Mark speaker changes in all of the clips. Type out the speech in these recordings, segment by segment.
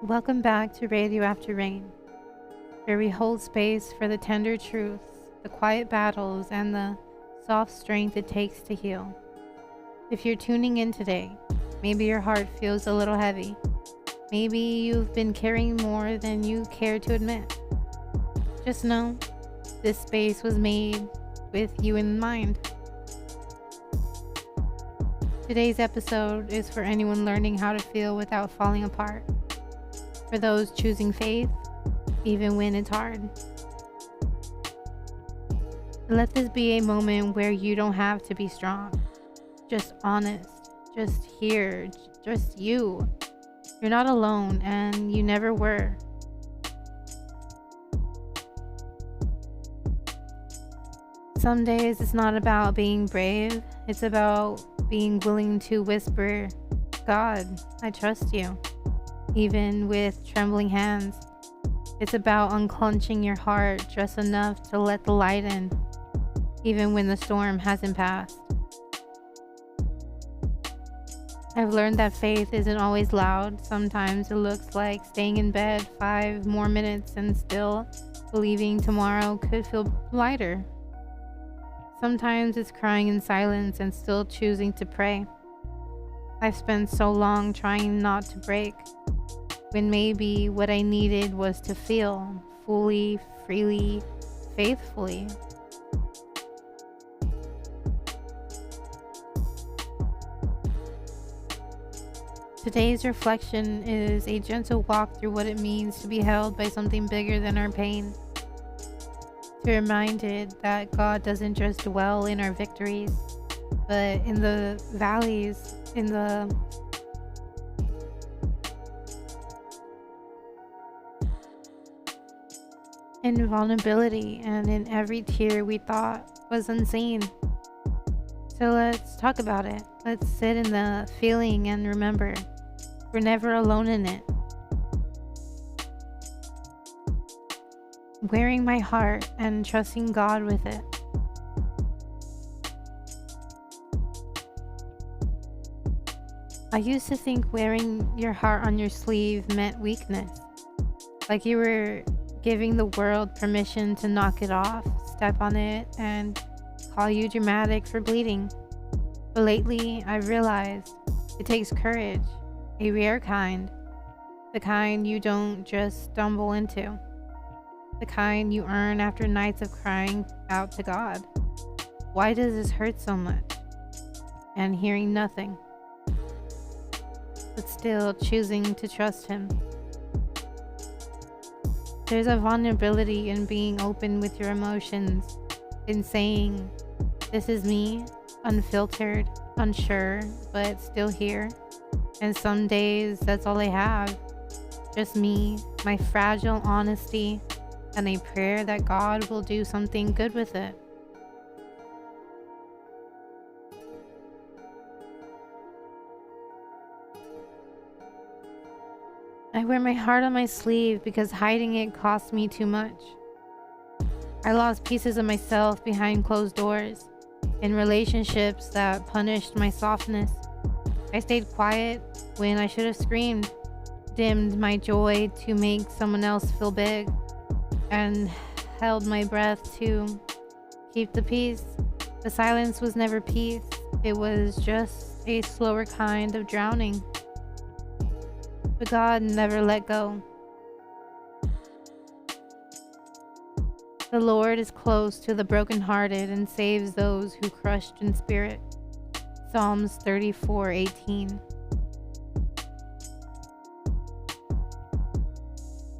Speaker 1: Welcome back to Radio After Rain, where we hold space for the tender truths, the quiet battles, and the soft strength it takes to heal. If you're tuning in today, maybe your heart feels a little heavy. Maybe you've been carrying more than you care to admit. Just know, this space was made with you in mind. Today's episode is for anyone learning how to feel without falling apart. For those choosing faith, even when it's hard. Let this be a moment where you don't have to be strong. Just honest, just here, just you. You're not alone, and you never were. Some days it's not about being brave, it's about being willing to whisper, God, I trust you, even with trembling hands. It's about unclenching your heart just enough to let the light in, even when the storm hasn't passed. I've learned that faith isn't always loud. Sometimes it looks like staying in bed 5 more minutes and still believing tomorrow could feel lighter. Sometimes it's crying in silence and still choosing to pray. I've spent so long trying not to break, when maybe what I needed was to feel fully, freely, faithfully. Today's reflection is a gentle walk through what it means to be held by something bigger than our pain. To be reminded that God doesn't just dwell in our victories, but in the valleys, in vulnerability, and in every tear we thought was unseen. So let's talk about it. Let's sit in the feeling and remember, we're never alone in it. Wearing my heart and trusting God with it. I used to think wearing your heart on your sleeve meant weakness, like you were giving the world permission to knock it off, step on it, and call you dramatic for bleeding. But lately, I've realized it takes courage, a rare kind, the kind you don't just stumble into, the kind you earn after nights of crying out to God. Why does this hurt so much? And hearing nothing, but still choosing to trust Him. There's a vulnerability in being open with your emotions, in saying, this is me, unfiltered, unsure, but still here. And some days that's all I have. Just me, my fragile honesty, and a prayer that God will do something good with it. I wear my heart on my sleeve because hiding it cost me too much. I lost pieces of myself behind closed doors, in relationships that punished my softness. I stayed quiet when I should have screamed, dimmed my joy to make someone else feel big, and held my breath to keep the peace. The silence was never peace, it was just a slower kind of drowning. But God never let go. The Lord is close to the brokenhearted and saves those who crushed in spirit. Psalms 34:18.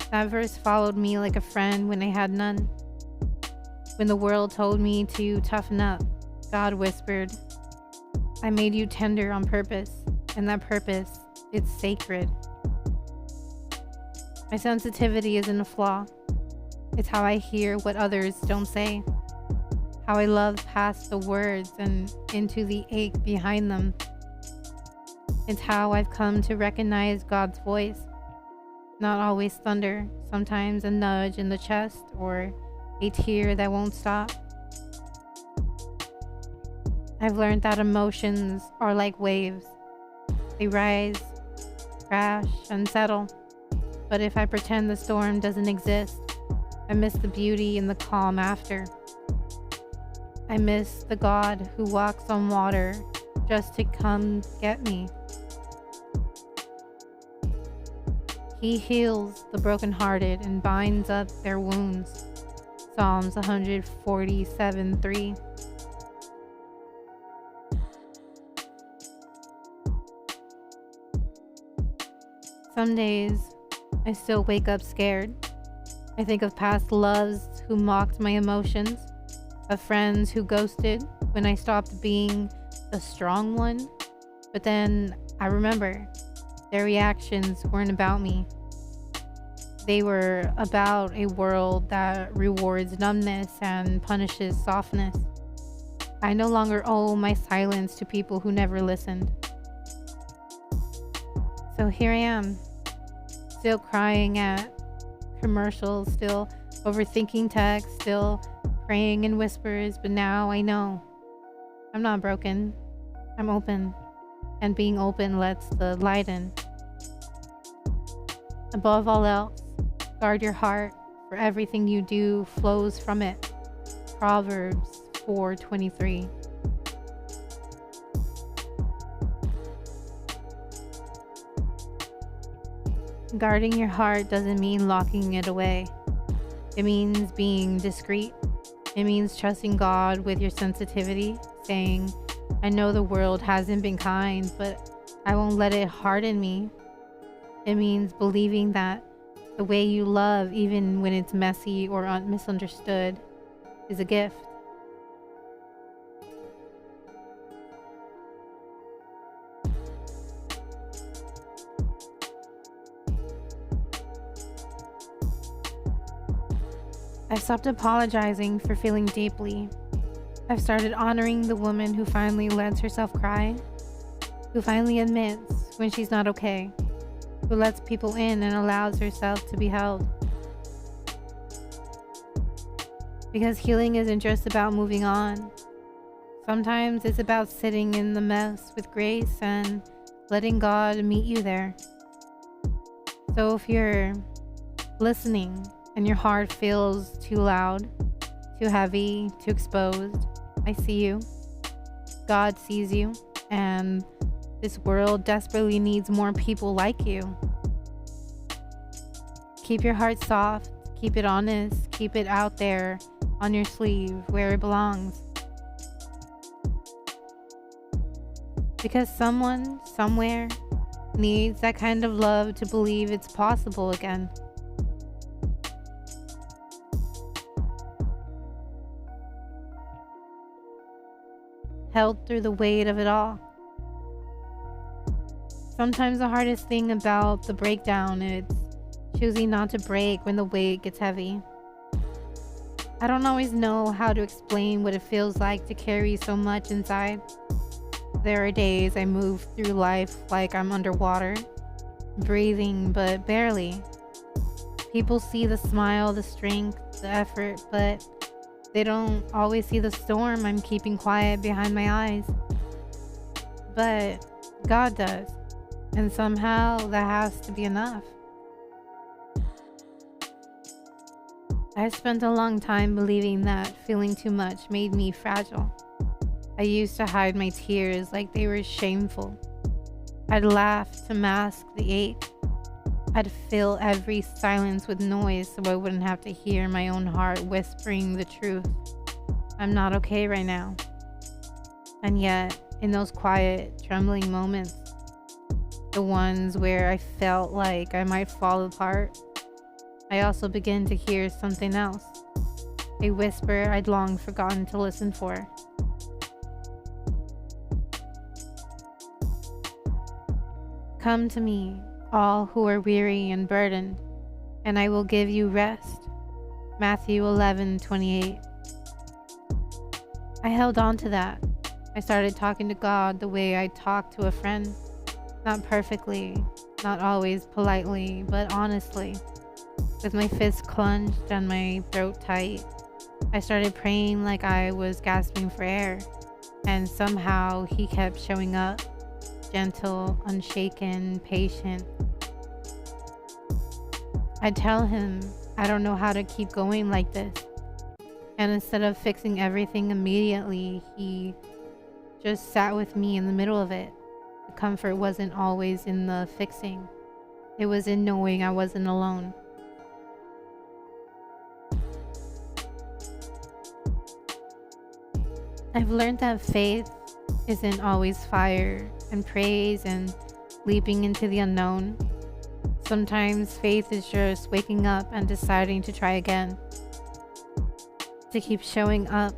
Speaker 1: That verse followed me like a friend when I had none. When the world told me to toughen up, God whispered, I made you tender on purpose, and that purpose, it's sacred. My sensitivity isn't a flaw. It's how I hear what others don't say. How I love past the words and into the ache behind them. It's how I've come to recognize God's voice. Not always thunder, sometimes a nudge in the chest or a tear that won't stop. I've learned that emotions are like waves. They rise, crash, and settle. But if I pretend the storm doesn't exist, I miss the beauty and the calm after. I miss the God who walks on water just to come get me. He heals the brokenhearted and binds up their wounds. Psalms 147:3. Some days, I still wake up scared. I think of past loves who mocked my emotions, of friends who ghosted when I stopped being the strong one. But then I remember their reactions weren't about me. They were about a world that rewards numbness and punishes softness. I no longer owe my silence to people who never listened. So here I am, still crying at commercials, still overthinking texts, still praying in whispers, but now I know I'm not broken. I'm open, and being open lets the light in. Above all else, guard your heart, for everything you do flows from it. Proverbs 4:23. Guarding your heart doesn't mean locking it away. It means being discreet. It means trusting God with your sensitivity, saying, I know the world hasn't been kind, but I won't let it harden me. It means believing that the way you love, even when it's messy or misunderstood, is a gift. I've stopped apologizing for feeling deeply. I've started honoring the woman who finally lets herself cry, who finally admits when she's not okay, who lets people in and allows herself to be held. Because healing isn't just about moving on. Sometimes it's about sitting in the mess with grace and letting God meet you there. So if you're listening and your heart feels too loud, too heavy, too exposed, I see you. God sees you, and this world desperately needs more people like you. Keep your heart soft, keep it honest, keep it out there on your sleeve where it belongs. Because someone, somewhere, needs that kind of love to believe it's possible again. Held through the weight of it all. Sometimes the hardest thing about the breakdown is choosing not to break when the weight gets heavy. I don't always know how to explain what it feels like to carry so much inside. There are days I move through life like I'm underwater, breathing but barely. People see the smile, the strength, the effort, but they don't always see the storm I'm keeping quiet behind my eyes. But God does, and somehow that has to be enough. I've spent a long time believing that feeling too much made me fragile. I used to hide my tears like they were shameful. I'd laugh to mask the ache. I'd fill every silence with noise so I wouldn't have to hear my own heart whispering the truth. I'm not okay right now. And yet, in those quiet, trembling moments, the ones where I felt like I might fall apart, I also began to hear something else. A whisper I'd long forgotten to listen for. Come to me, all who are weary and burdened, and I will give you rest. Matthew 11:28. I held on to that. I started talking to God the way I talk to a friend. Not perfectly, not always politely, but honestly. With my fist clenched and my throat tight, I started praying like I was gasping for air, and somehow He kept showing up, gentle, unshaken, patient. I tell him I don't know how to keep going like this. And instead of fixing everything immediately, he just sat with me in the middle of it. The comfort wasn't always in the fixing. It was in knowing I wasn't alone. I've learned that faith isn't always fire and praise and leaping into the unknown. Sometimes faith is just waking up and deciding to try again. To keep showing up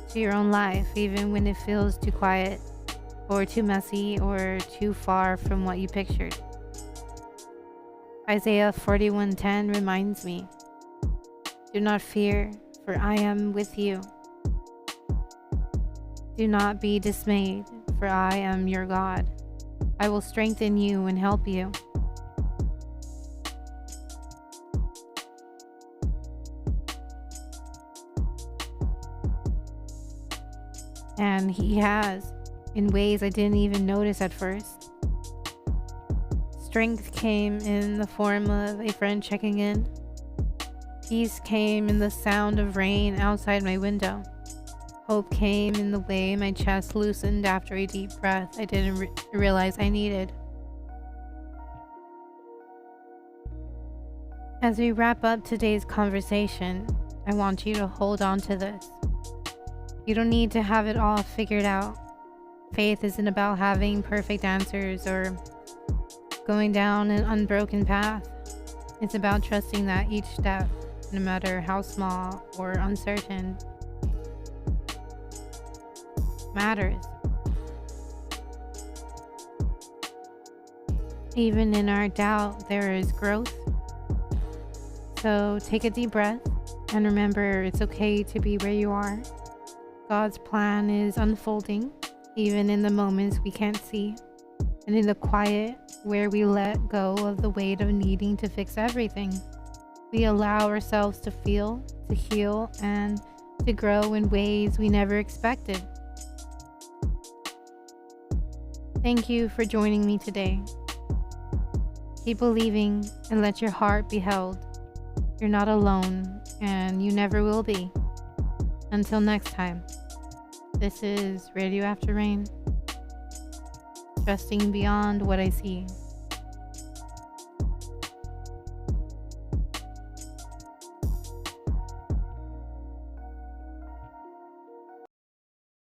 Speaker 1: to your own life even when it feels too quiet or too messy or too far from what you pictured. Isaiah 41:10 reminds me, "Do not fear, for I am with you. Do not be dismayed, for I am your God. I will strengthen you and help you." And he has, in ways I didn't even notice at first. Strength came in the form of a friend checking in. Peace came in the sound of rain outside my window. Hope came in the way my chest loosened after a deep breath I didn't realize I needed. As we wrap up today's conversation, I want you to hold on to this. You don't need to have it all figured out. Faith isn't about having perfect answers or going down an unbroken path. It's about trusting that each step, no matter how small or uncertain, matters. Even in our doubt, there is growth. So take a deep breath and remember it's okay to be where you are. God's plan is unfolding, even in the moments we can't see, and in the quiet where we let go of the weight of needing to fix everything. We allow ourselves to feel, to heal, and to grow in ways we never expected. Thank you for joining me today. Keep believing and let your heart be held. You're not alone, and you never will be. Until next time, this is Radio After Rain, trusting beyond what I see.